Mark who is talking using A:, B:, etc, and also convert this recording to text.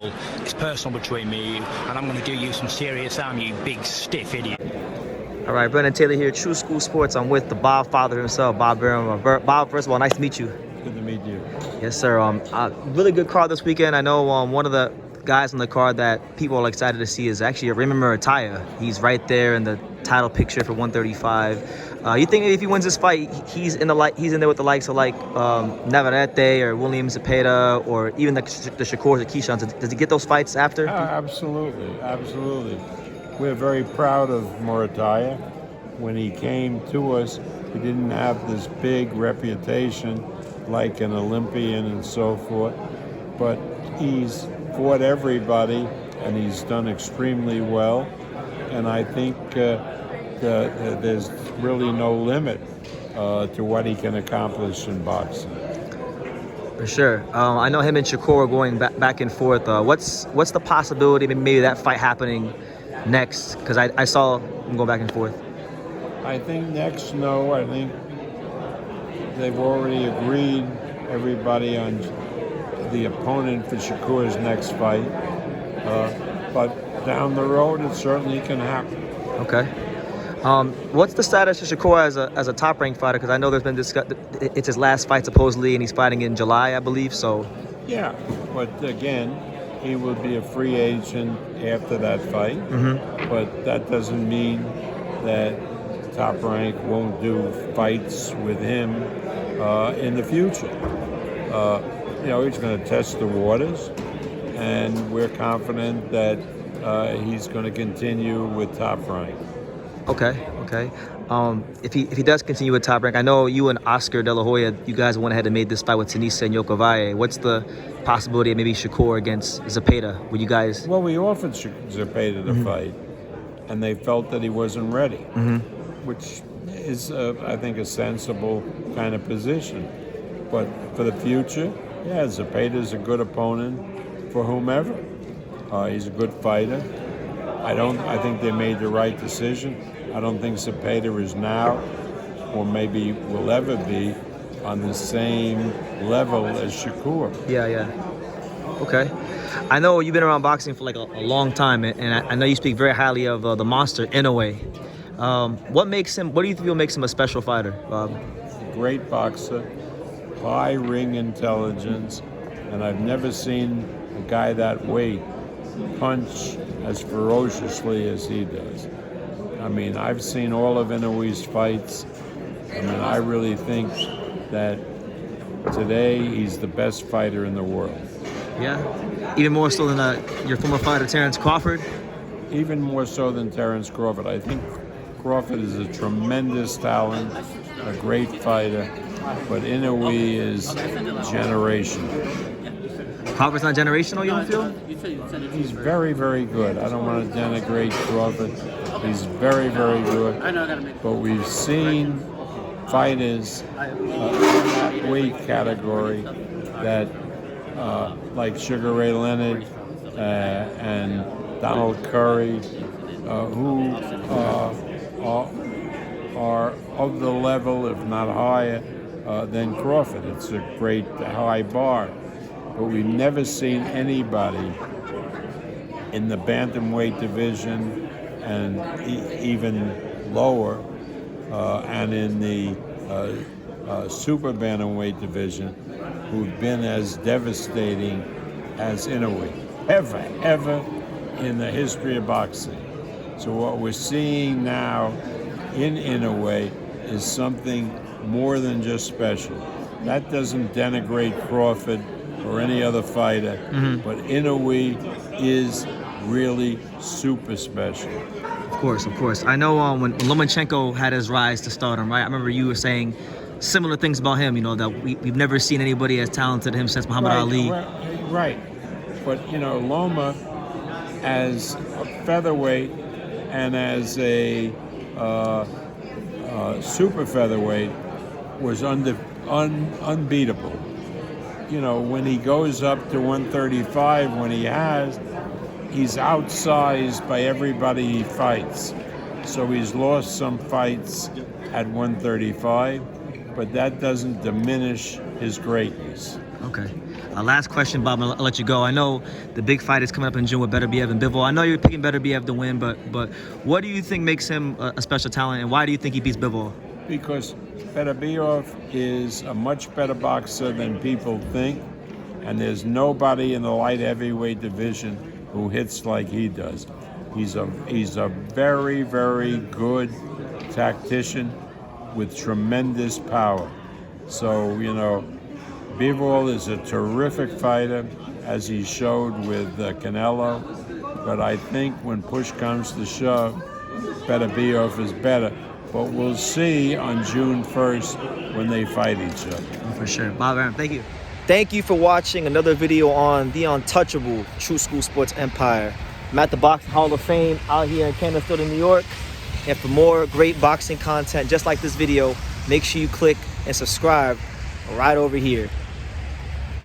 A: It's personal between me and you, and I'm going to do you some serious harm, you big stiff idiot.
B: All right, Brendan Taylor here, True School Sports. I'm with the BOBFATHER himself, Bob Barham. Bob, first of all, nice to meet you.
C: Good to meet you.
B: Yes, sir. Really good card this weekend. I know one of the guys on the card that people are excited to see is actually Raymond Muratalla. He's right there in the title picture for 135. You think if he wins this fight, he's in there with the likes of like Navarrete or William Zepeda or even the Shakurs or Keishans? Does he get those fights after?
C: Absolutely, absolutely. We're very proud of Muratalla. When he came to us, he didn't have this big reputation like an Olympian and so forth, but he's fought everybody and he's done extremely well. And I think there's really no limit to what he can accomplish in boxing.
B: For sure. I know him and Shakur are going back and forth. What's the possibility of maybe that fight happening next? Because I saw him go back and forth.
C: I think next, no. I think they've already agreed, everybody, on the opponent for Shakur's next fight. But down the road, it certainly can happen.
B: Okay. What's the status of Shakur as a top-ranked fighter? Because I know there's been it's his last fight supposedly, and he's fighting in July, I believe. So. Yeah,
C: but again, he will be a free agent after that fight.
B: Mm-hmm.
C: But that doesn't mean that Top Rank won't do fights with him in the future. He's going to test the waters, and we're confident that he's going to continue with Top Rank.
B: Okay. If he does continue with Top Rank, I know you and Oscar De La Hoya, you guys went ahead and made this fight with Tanisa and Yokovaye. What's the possibility of maybe Shakur against Zepeda? Would you guys?
C: Well, we offered Zepeda the fight, and they felt that he wasn't ready, which is, I think, a sensible kind of position. But for the future, yeah, Zepeda's a good opponent for whomever. He's a good fighter. I think they made the right decision. I don't think Zepeda is now, or maybe will ever be, on the same level as Shakur.
B: Yeah. Okay. I know you've been around boxing for like a long time, and I know you speak very highly of the monster Inoue. What do you feel makes him a special fighter, Bob?
C: Great boxer, high ring intelligence, and I've never seen a guy that weight punch as ferociously as he does. I mean, I've seen all of Inoue's fights. I mean, I really think that today he's the best fighter in the world.
B: Yeah? Even more so than your former fighter, Terence Crawford?
C: Even more so than Terence Crawford. I think Crawford is a tremendous talent, a great fighter, but Inoue is generational.
B: Crawford's not generational, you don't feel?
C: He's very, very good. I don't want to denigrate Crawford. He's very, very good. But we've seen fighters in that weight category that, like Sugar Ray Leonard and Donald Curry, who are of the level, if not higher, than Crawford. It's a great high bar. But we've never seen anybody in the bantamweight division and even lower, and in the super bantamweight division, who've been as devastating as Inoue ever in the history of boxing. So what we're seeing now in Inoue is something more than just special. That doesn't denigrate Crawford or any other fighter, but Inoue is really super special.
B: Of course. I know when Lomachenko had his rise to stardom, right? I remember you were saying similar things about him, that we've never seen anybody as talented as him since Muhammad Ali.
C: Right. But, Loma, as a featherweight and as a super featherweight, was unbeatable. When he goes up to 135, he's outsized by everybody he fights. So he's lost some fights at 135, but that doesn't diminish his greatness.
B: Okay. Last question, Bob, I'll let you go. I know the big fight is coming up in June with Beterbiev and Bivol. I know you're picking Beterbiev to win, but what do you think makes him a special talent, and why do you think he beats Bivol?
C: Because Beterbiev is a much better boxer than people think, and there's nobody in the light heavyweight division who hits like he does. He's a very, very good tactician with tremendous power. So, you know, Bivol is a terrific fighter, as he showed with Canelo, but I think when push comes to shove, Beterbiev is better. But we'll see on June 1st when they fight each other.
B: For sure. Bob, Arum, thank you. Thank you for watching another video on the untouchable True School Sports Empire. I'm at the Boxing Hall of Fame out here in Canterbury, New York. And for more great boxing content just like this video, make sure you click and subscribe right over here.